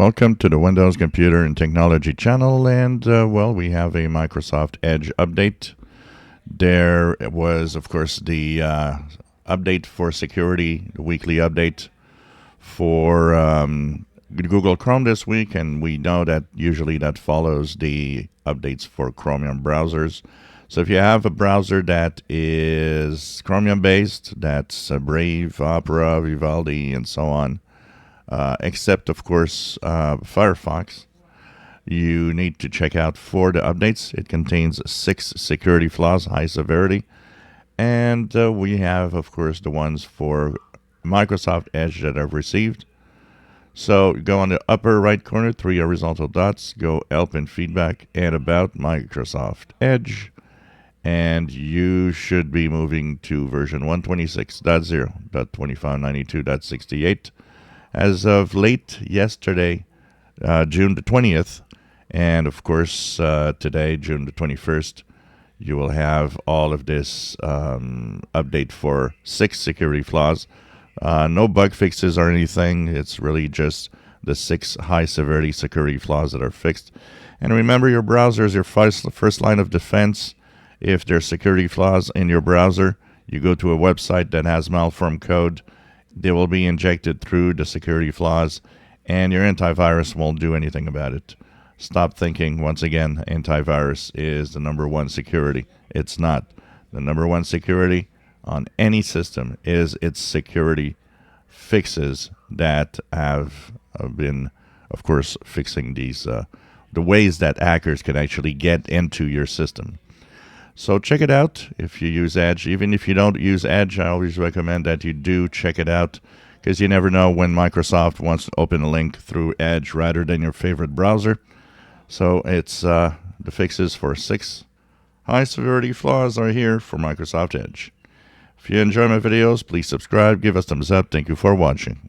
Welcome to the Windows Computer and Technology channel, and well, we have a Microsoft Edge update. There was, of course, the update for security, the weekly update for Google Chrome this week, and we know that usually that follows the updates for Chromium browsers. So if you have a browser that is Chromium based, that's Brave, Opera, Vivaldi, and so on, except of course Firefox, you need to check out for the updates. It contains 6 security flaws, high severity, and we have of course the ones for Microsoft Edge that I've received. So go on the upper right corner, 3 horizontal dots, go Help and Feedback and About Microsoft Edge, and you should be moving to version 126.0.2592.68 as of late yesterday, June the 20th, and of course today, June the 21st, you will have all of this update for 6 security flaws. No bug fixes or anything. It's really just the 6 high severity security flaws that are fixed. And remember, your browser is your first line of defense. If there's security flaws in your browser, you go to a website that has malformed code, they will be injected through the security flaws, and your antivirus won't do anything about it. Stop thinking, once again, antivirus is the number one security. It's not. The number one security on any system is its security fixes that have been, of course, fixing these the ways that hackers can actually get into your system. So check it out if you use Edge. Even if you don't use Edge, I always recommend that you do check it out, because you never know when Microsoft wants to open a link through Edge rather than your favorite browser. So it's the fixes for 6 high severity flaws are here for Microsoft Edge. If you enjoy my videos, please subscribe, give us thumbs up. Thank you for watching.